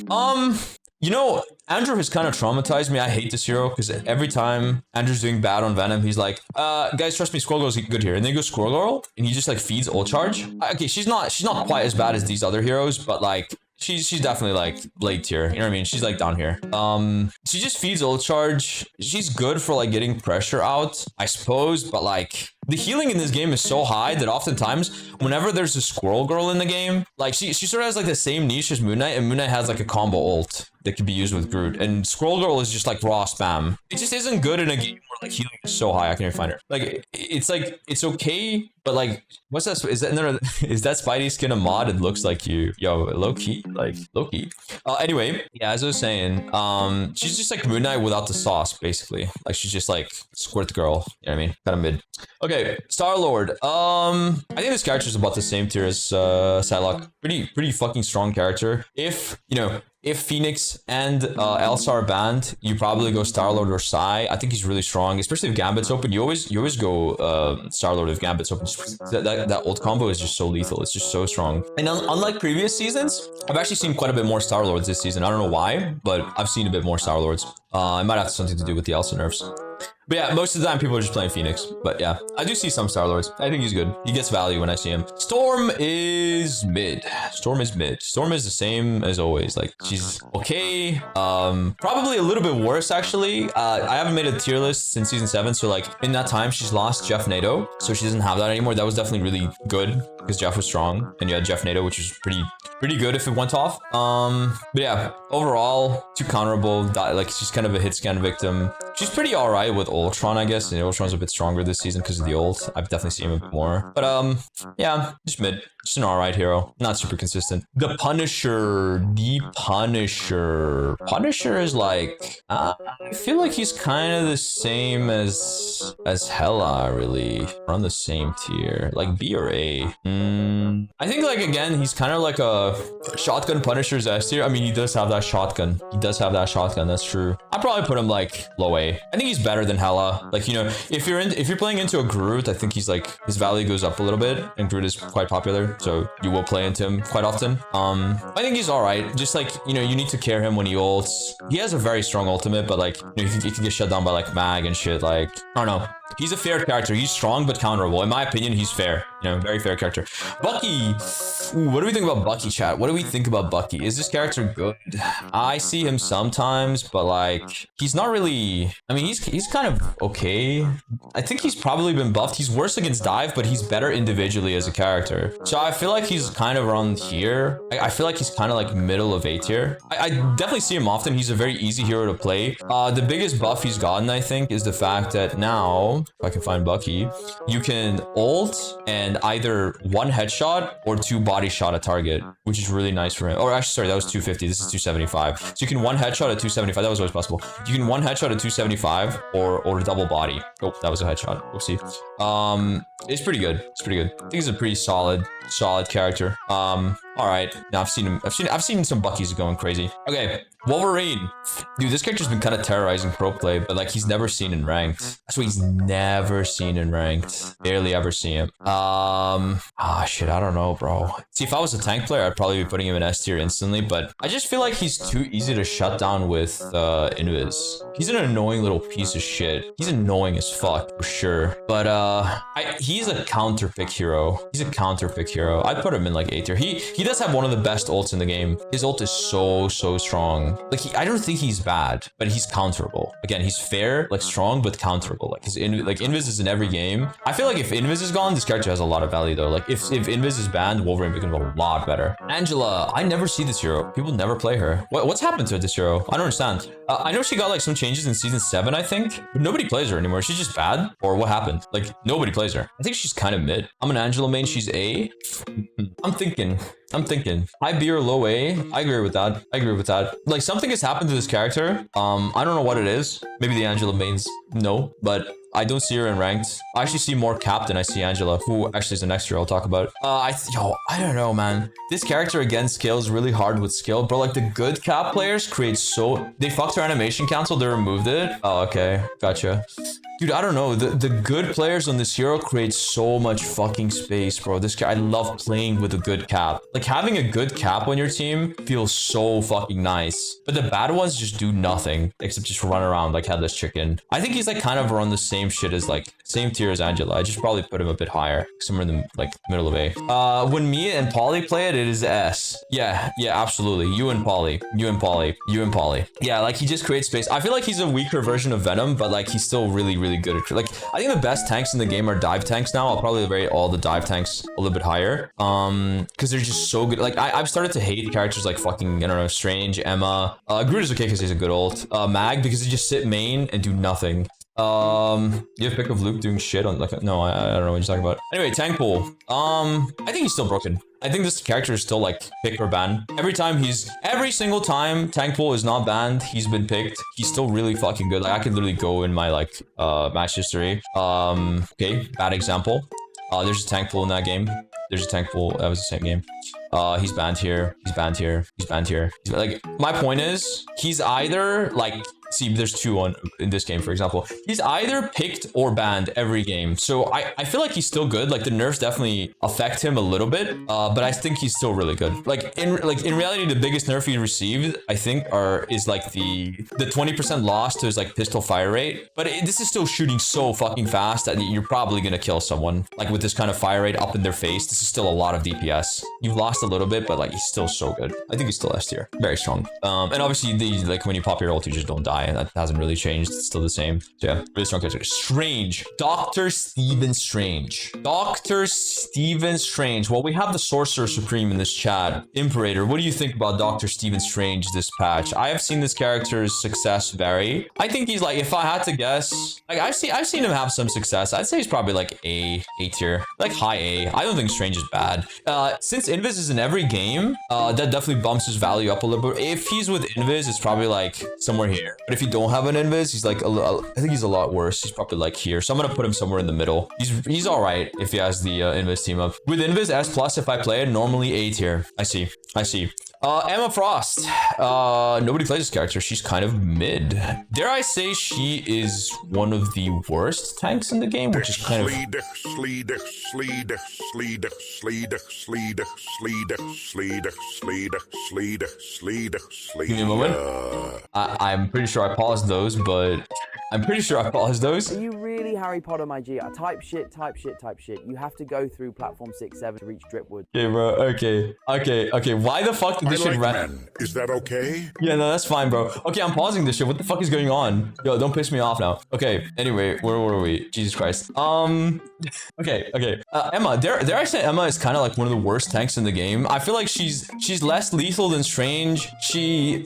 You know, Andrew has kind of traumatized me. I hate this hero because every time Andrew's doing bad on Venom, he's like, guys, trust me, Squirrel Girl's good here. And then he goes Squirrel Girl, and he just like feeds ult charge. Okay, she's not quite as bad as these other heroes, but like she's definitely like late tier. You know what I mean? She's like down here. She just feeds ult charge. She's good for like getting pressure out, I suppose, but like the healing in this game is so high that oftentimes whenever there's a Squirrel Girl in the game, like she sort of has like the same niche as Moon Knight, and Moon Knight has like a combo ult that can be used with Groot, and Squirrel Girl is just like raw spam. It just isn't good in a game where like healing is so high. I can't even find her. Like it's okay, but like what's that? Is that Spidey skin a mod? It looks like you, yo, Loki, like Loki. Anyway, yeah, as I was saying, she's just like Moon Knight without the sauce, basically. Like she's just like Squirt Girl. You know what I mean? Kind of mid. Okay, Star-Lord. I think this character is about the same tier as Psylocke. Pretty fucking strong character. If Phoenix and Elsa are banned, you probably go Star-Lord or Psy. I think he's really strong, especially if Gambit's open. You always go Star-Lord if Gambit's open. That ult combo is just so lethal. It's just so strong. And unlike previous seasons, I've actually seen quite a bit more Star-Lords this season. I don't know why, but I've seen a bit more Star-Lords. It might have something to do with the Elsa nerfs. But yeah, most of the time people are just playing Phoenix. But yeah, I do see some Star-Lords. I think he's good. He gets value when I see him. Storm is mid. Storm is mid. Storm is the same as always. Like, she's okay. Probably a little bit worse, actually. I haven't made a tier list since season 7. So like, in that time, she's lost Jeff Nato. So she doesn't have that anymore. That was definitely really good because Jeff was strong. And you had Jeff Nato, which was pretty good if it went off. But yeah, overall, too counterable. Like, she's kind of a hit scan victim. She's pretty all right with Ultron, I guess. And Ultron's a bit stronger this season because of the ult. I've definitely seen him a bit more. But yeah, just mid. Just an all right hero. Not super consistent. The Punisher. Punisher is like, I feel like he's kind of the same as Hela, really. We're on the same tier. Like B or A. I think, like, again, he's kind of like a shotgun Punisher's S tier. I mean, he does have that shotgun. That's true. I'd probably put him like low A. I think he's better than Hela. Like, you know, if you're playing into a Groot, I think he's like, his value goes up a little bit, and Groot is quite popular, so you will play into him quite often. I think he's all right. Just like, you know, you need to care him when he ults. He has a very strong ultimate, but like, you know, he can get shut down by like Mag and shit. Like, I don't know. He's a fair character. He's strong but counterable. In my opinion, he's fair. You know, very fair character. Bucky. Ooh, what do we think about Bucky, chat? What do we think about Bucky? Is this character good? I see him sometimes, but like, he's not really... I mean, he's kind of okay. I think he's probably been buffed. He's worse against dive, but he's better individually as a character. So I feel like he's kind of around here. I feel like he's kind of like middle of A tier. I definitely see him often. He's a very easy hero to play. The biggest buff he's gotten, I think, is the fact that now, if I can find Bucky, you can ult and either one headshot or 2 body shot a target, which is really nice for him. Or actually, sorry, that was 250. This is 275. So you can one headshot at 275. That was always possible. You can one headshot at 275 or double body. Oh, that was a headshot. Oopsie. It's pretty good. I think he's a pretty solid character. all right. No, I've seen him. I've seen some Buckies going crazy. Okay, Wolverine. Dude, this character's been kind of terrorizing pro play, but like he's never seen in ranked. That's what he's never seen in ranked. Barely ever see him. Shit, I don't know, bro. See, if I was a tank player, I'd probably be putting him in S tier instantly, but I just feel like he's too easy to shut down with Invis. He's an annoying little piece of shit. He's annoying as fuck for sure. But he's a counter pick hero. He's a counter pick hero. I'd put him in like A tier. He does have one of the best ults in the game. His ult is so strong. Like I don't think he's bad, but he's counterable. Again, he's fair, like strong, but counterable. Like Invis is in every game. I feel like if Invis is gone, this character has a lot of value though. Like if Invis is banned, Wolverine becomes a lot better. Angela, I never see this hero. People never play her. What's happened to this hero? I don't understand. I know she got like some changes in season 7, I think, but nobody plays her anymore. She's just bad, or what happened? Like nobody plays her. I think she's kind of mid. I'm an Angela main. She's A. I'm thinking. High B or low A. I agree with that. Like something has happened to this character. I don't know what it is. Maybe the Angela mains no, but I don't see her in ranked. I actually see more Cap than I see Angela, who actually is the next year I'll talk about. I don't know, man. This character again scales really hard with skill, bro. Like the good Cap players create they fucked her animation cancel, they removed it. Oh, okay, gotcha. Dude, I don't know. The good players on this hero create so much fucking space, bro. This guy, I love playing with a good Cap. Like having a good Cap on your team feels so fucking nice. But the bad ones just do nothing except just run around like headless chicken. I think he's like kind of around the same shit as like same tier as Angela. I just probably put him a bit higher, somewhere in the like middle of A. When Mia and Polly play it, it is S. Yeah, absolutely. You and Polly. Yeah, like he just creates space. I feel like he's a weaker version of Venom, but like he's still really good at like I think the best tanks in the game are dive tanks now. I'll probably rate all the dive tanks a little bit higher because they're just so good. Like I've started to hate characters like fucking I don't know, Strange, Emma. Groot is okay because he's a good ult. Mag because he just sit main and do nothing. You have pick of Luke doing shit on like no, I don't know what you're talking about. Anyway, tank pool. I think he's still broken. I think this character is still like pick or ban. Every single time tank pool is not banned, he's been picked. He's still really fucking good. Like I could literally go in my like match history. Okay, bad example. There's a tank pool in that game. There's a tank pool. That was the same game. He's banned here. He's banned here. He's banned here. Like my point is, he's either like. See, there's two in this game, for example. He's either picked or banned every game. So I feel like he's still good. Like the nerfs definitely affect him a little bit, but I think he's still really good. Like in reality, the biggest nerf he received, I think, is like the 20% loss to his like pistol fire rate. But this is still shooting so fucking fast that you're probably gonna kill someone. Like with this kind of fire rate up in their face, this is still a lot of DPS. You've lost a little bit, but like he's still so good. I think he's still S tier, very strong. And obviously, like when you pop your ult, you just don't die. And that hasn't really changed. It's still the same. So yeah, really strong character. Strange. Dr. Stephen Strange. Dr. Stephen Strange. Well, we have the Sorcerer Supreme in this chat. Imperator, what do you think about Dr. Stephen Strange this patch? I have seen this character's success vary. I think he's like, if I had to guess, like I've seen him have some success. I'd say he's probably like A tier, like high A. I don't think Strange is bad. Since Invis is in every game, that definitely bumps his value up a little bit. If he's with Invis, it's probably like somewhere here. But if you don't have an Invis, he's like I think he's a lot worse. He's probably like here. So I'm gonna put him somewhere in the middle. He's all right if he has the Invis team up. With Invis S plus, if I play it, normally A tier. I see. Emma Frost. Nobody plays this character. She's kind of mid. Dare I say she is one of the worst tanks in the game, which is kind of. Give me a moment. I'm pretty sure I paused those, but I'm pretty sure I paused those. Are you really Harry Potter, my G? Type shit. You have to go through platform 6, 7 to reach Dripwood. Okay, bro. Okay. Why the fuck did this shit run? Is that okay? Yeah, no, that's fine, bro. Okay, I'm pausing this shit. What the fuck is going on? Yo, don't piss me off now. Okay, anyway, where were we? Jesus Christ. Okay. Emma, dare I say Emma is kind of like one of the worst tanks in the game. I feel like she's less lethal than Strange. She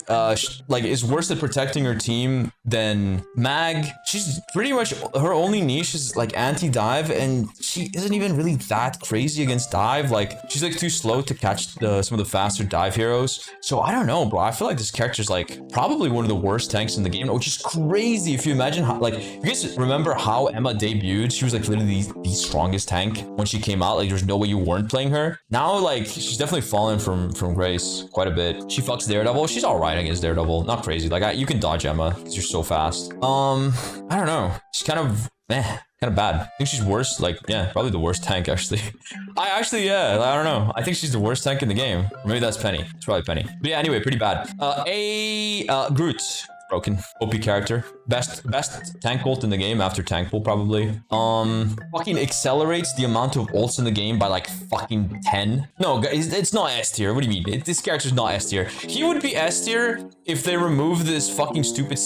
like is worse at protecting her team than Mag. She's pretty much, her only only niche is like anti-dive, and she isn't even really that crazy against dive. Like, she's like too slow to catch some of the faster dive heroes. So I don't know, bro. I feel like this character's like probably one of the worst tanks in the game, which is crazy. If you imagine how, like, you guys remember how Emma debuted? She was like literally the strongest tank when she came out. Like, there's no way you weren't playing her. Now, like, she's definitely fallen from grace quite a bit. She fucks Daredevil. She's all right against Daredevil. Not crazy. Like, you can dodge Emma because you're so fast. I don't know. She's kind of bad. I think she's worse. Like, yeah, probably the worst tank, actually. Yeah, I don't know. I think she's the worst tank in the game. Or maybe that's Peni. It's probably Peni. But yeah, anyway, pretty bad. Groot. Broken. OP character. Best tank ult in the game after tank pool, probably. Fucking accelerates the amount of ults in the game by like fucking 10. No, guys, it's not S tier. What do you mean? This character's not S tier. He would be S tier if they remove this fucking stupid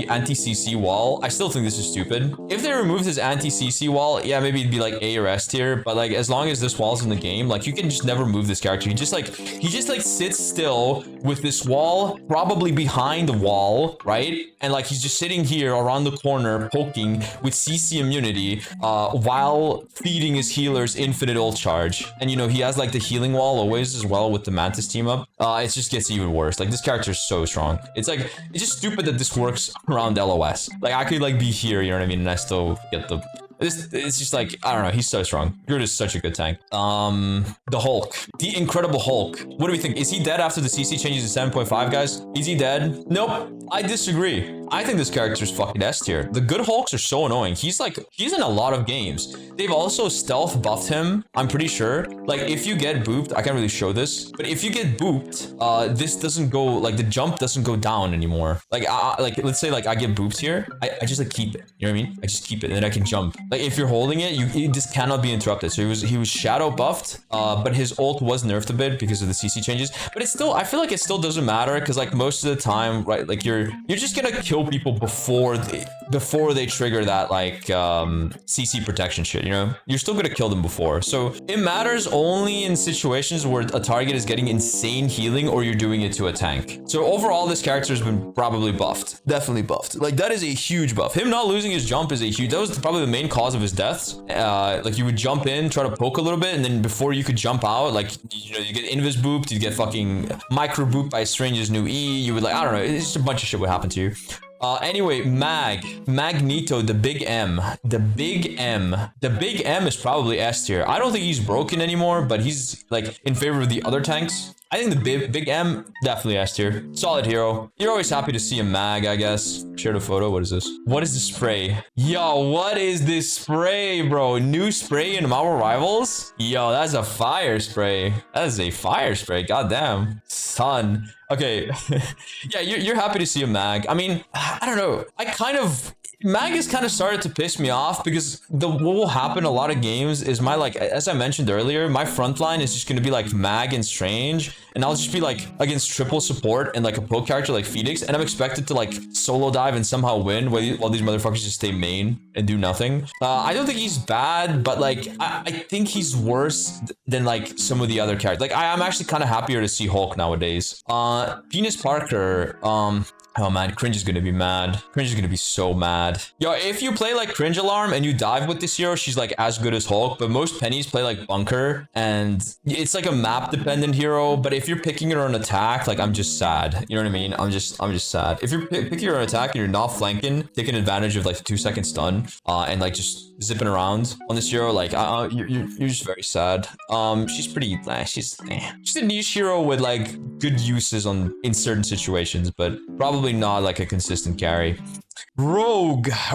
anti-CC wall. I still think this is stupid. If they remove this anti-CC wall, yeah, maybe it'd be like A or S tier. But like, as long as this wall's in the game, like, you can just never move this character. He just like sits still with this wall, probably behind the wall, right? And like, he's just sitting here around the corner poking with CC immunity while feeding his healers infinite ult charge. And you know, he has like the healing wall always as well with the Mantis team up. It just gets even worse. Like, this character is so strong. It's like, it's just stupid that this works around LOS. Like, I could like be here, you know what I mean, and I still get the... It's just like, I don't know, he's so strong. Groot is such a good tank. The Hulk. The Incredible Hulk. What do we think? Is he dead after the CC changes to 7.5, guys? Is he dead? Nope. I disagree. I think this character's fucking S tier. The good Hulks are so annoying. He's in a lot of games. They've also stealth buffed him, I'm pretty sure. Like, if you get booped, I can't really show this, but if you get booped, this doesn't go, like, the jump doesn't go down anymore. Like, let's say, like, I get booped here. I just, like, keep it. You know what I mean? I just keep it, and then I can jump. Like, if you're holding it, you just cannot be interrupted. So he was shadow buffed, but his ult was nerfed a bit because of the CC changes. But it's still, I feel like it still doesn't matter, because, like, most of the time, right, like, you're just gonna kill people before they trigger that, like, CC protection shit, you know? You're still gonna kill them before. So it matters only in situations where a target is getting insane healing or you're doing it to a tank. So overall, this character has been probably buffed. Definitely buffed. Like, that is a huge buff. Him not losing his jump is a huge... That was probably the main cause of his deaths. Like, you would jump in, try to poke a little bit, and then before you could jump out, like, you know, you get invis booped, you get fucking micro booped by Strange's new E. You would, like, I don't know, it's just a bunch of shit would happen to you. Anyway, Magneto, the Big M. The Big M is probably S tier. I don't think he's broken anymore, but he's, like, in favor of the other tanks. I think the Big M, definitely S tier. Solid hero. You're always happy to see a mag, I guess. Shared a photo. What is this? What is the spray? Yo, what is this spray, bro? New spray in Marvel Rivals? Yo, that's a fire spray. That is a fire spray. Goddamn. Son. Okay. Yeah, you're happy to see a mag. I mean, I don't know. Mag has kind of started to piss me off because what will happen a lot of games is as I mentioned earlier, my front line is just going to be like Mag and Strange, and I'll just be like against triple support and like a poke character like Phoenix, and I'm expected to like solo dive and somehow win while these motherfuckers just stay main and do nothing. I don't think he's bad, but like I think he's worse than like some of the other characters. Like, I'm actually kind of happier to see Hulk nowadays. Peni Parker, oh man, Cringe is gonna be mad. Cringe is gonna be so mad. Yo, if you play like Cringe Alarm and you dive with this hero, she's like as good as Hulk, but most Pennies play like Bunker, and it's like a map dependent hero. But if you're picking her on attack, like, I'm just sad. You know what I mean? I'm just sad. If you're picking her on attack and you're not flanking, taking advantage of like the 2-second stun, and like just zipping around on this hero, like, you're just very sad. She's pretty, she's a niche hero with like good uses in certain situations, but probably not like a consistent carry. Rogue. I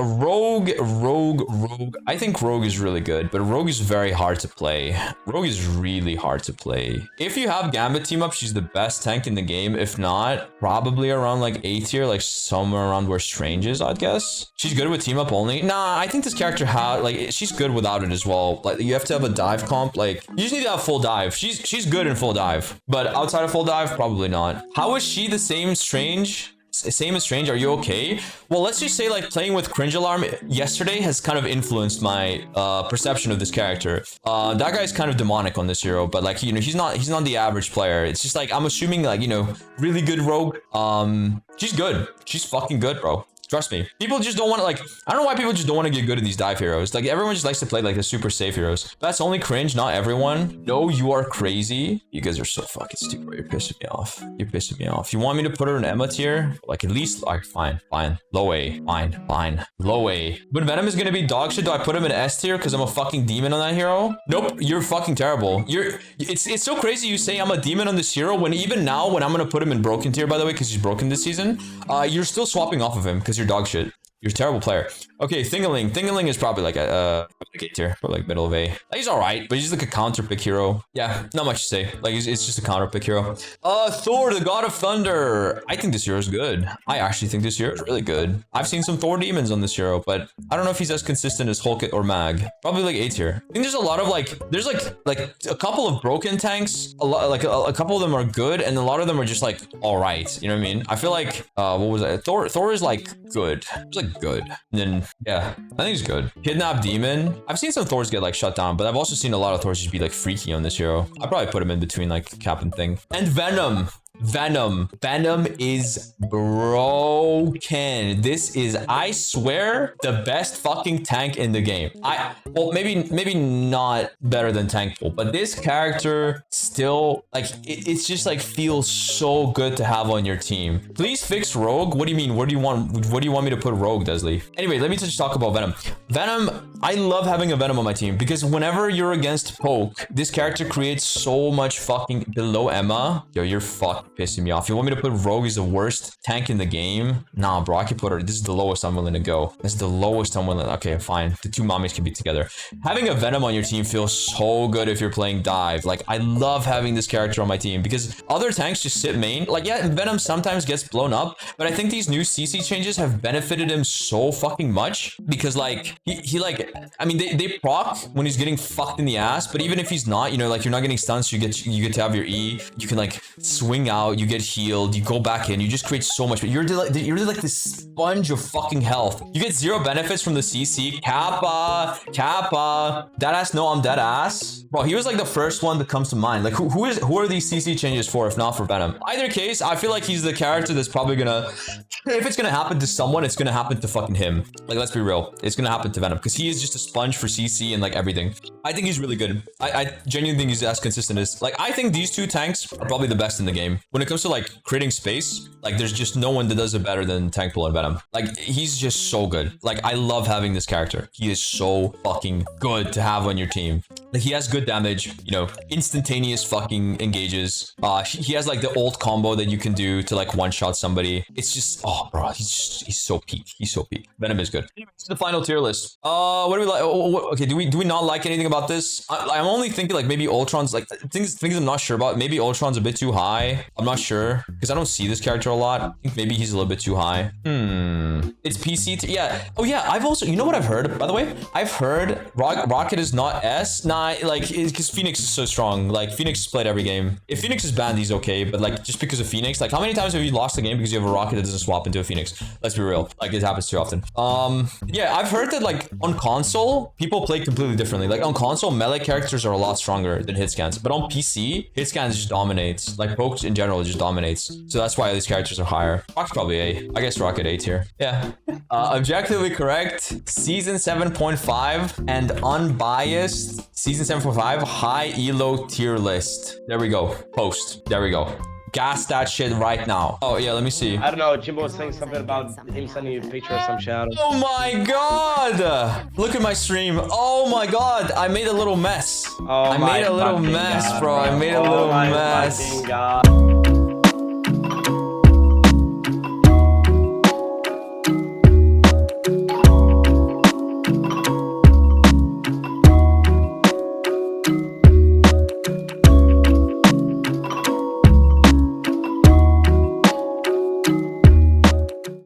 think Rogue is really good, but Rogue is very hard to play. Rogue is really hard to play. If you have Gambit team up, she's the best tank in the game. If not, probably around like A tier, like somewhere around where Strange is, I'd guess. She's good with team up only. Nah, I think this character she's good without it as well. Like, you have to have a dive comp. Like, you just need to have full dive. She's good in full dive, but outside of full dive, probably not. How is she the same as Strange? Are you okay? Well, let's just say like playing with Cringe Alarm yesterday has kind of influenced my perception of this character. That guy's kind of demonic on this hero, but like, you know, he's not the average player. It's just like, I'm assuming like, you know, really good Rogue. She's good. She's fucking good, bro. Trust me. People just don't want to, like, I don't know why people just don't want to get good at these dive heroes. Like, everyone just likes to play like the super safe heroes. That's only cringe, not everyone. No, you are crazy. You guys are so fucking stupid. You're pissing me off. You're pissing me off. You want me to put her in Emma tier? Like, at least, like, fine. Low A. Fine. Low A. But Venom is gonna be dog shit. Do I put him in S tier because I'm a fucking demon on that hero? Nope. You're fucking terrible. It's so crazy you say I'm a demon on this hero when even now when I'm gonna put him in broken tier, by the way, because he's broken this season, you're still swapping off of him because you're dog shit. You're a terrible player. Okay, Thingaling. Thingaling is probably like a A tier, or like middle of A. He's all right, but he's like a counter pick hero. Yeah, not much to say. Like, it's just a counter pick hero. Thor, the God of Thunder. I think this hero is good. I actually think this hero is really good. I've seen some Thor demons on this hero, but I don't know if he's as consistent as Hulk or Mag. Probably like A tier. I think there's a lot of like, there's like a couple of broken tanks. A lot, like a couple of them are good, and a lot of them are just like all right. You know what I mean? I feel like what was it? Thor is like good. It's like good. And then yeah, I think he's good. Kidnap Demon. I've seen some Thors get like shut down, but I've also seen a lot of Thors just be like freaky on this hero. I'd probably put him in between like Cap and Thing. And Venom. Venom is broken. This is, I swear, the best fucking tank in the game. Well, maybe not better than Tankful, but this character still, like, it's just like feels so good to have on your team. Please fix Rogue. What do you mean? Where do you want me to put Rogue, Desley? Anyway, let me just talk about Venom. Venom, I love having a Venom on my team because whenever you're against Poke, this character creates so much fucking below Emma. Yo, you're fucking pissing me off. You want me to put Rogue as the worst tank in the game? Nah, bro, I can put her. This is the lowest I'm willing to go. This is the lowest I'm willing. Okay, fine. The two mommies can be together. Having a Venom on your team feels so good if you're playing dive. Like, I love having this character on my team because other tanks just sit main. Like, yeah, Venom sometimes gets blown up, but I think these new CC changes have benefited him so fucking much because, like, he like, I mean, they proc when he's getting fucked in the ass, but even if he's not, you know, like, you're not getting stunned, so you get to have your E. You can like swing out, you get healed, you go back in, you just create so much. But you're like this sponge of fucking health. You get zero benefits from the CC. Kappa. Dead ass. No, I'm dead ass. Bro, he was like the first one that comes to mind. Like, who are these CC changes for if not for Venom? Either case, I feel like he's the character that's probably gonna, if it's gonna happen to someone, it's gonna happen to fucking him. Like, let's be real, it's gonna happen to Venom because he is just a sponge for CC and like everything. I think he's really good. I genuinely think he's as consistent as, like, I think these two tanks are probably the best in the game when it comes to like creating space. Like, there's just no one that does it better than Tankful and Venom. Like, he's just so good. Like, I love having this character. He is so fucking good to have on your team. Like, he has good damage, you know, instantaneous fucking engages. He has like the ult combo that you can do to like one-shot somebody. It's just, oh bro, he's so peak. He's so peak. Venom is good. Anyway, to the final tier list. What do we like? Okay, do we not like anything about this? I'm only thinking like maybe Ultron's like things I'm not sure about. Maybe Ultron's a bit too high. I'm not sure because I don't see this character a lot. I think maybe he's a little bit too high. It's PC. Yeah. Oh yeah. I've also, you know what I've heard, by the way? I've heard Rocket is not S. Nah, like, because Phoenix is so strong. Like, Phoenix is played every game. If Phoenix is banned, he's okay. But like, just because of Phoenix, like, how many times have you lost the game because you have a Rocket that doesn't swap into a Phoenix? Let's be real. Like, it happens too often. Yeah, I've heard that like on console, people play completely differently. Like on console, melee characters are a lot stronger than hit scans. But on PC, hit scans just dominates. Like, pokes in general just dominates. So that's why these characters are higher. Rocket's probably A. I guess Rocket A tier. Yeah. Objectively correct. Season 7.5 and unbiased. Season 7.5 high elo tier list. There we go. Post. There we go. Gas that shit right now. Oh yeah, let me see. I don't know. Jimbo was saying something about him sending you a picture of some shadow. Oh my god! Look at my stream. Oh my god! I made a little mess. Oh, I made a little mess, bro. I made a little mess. God.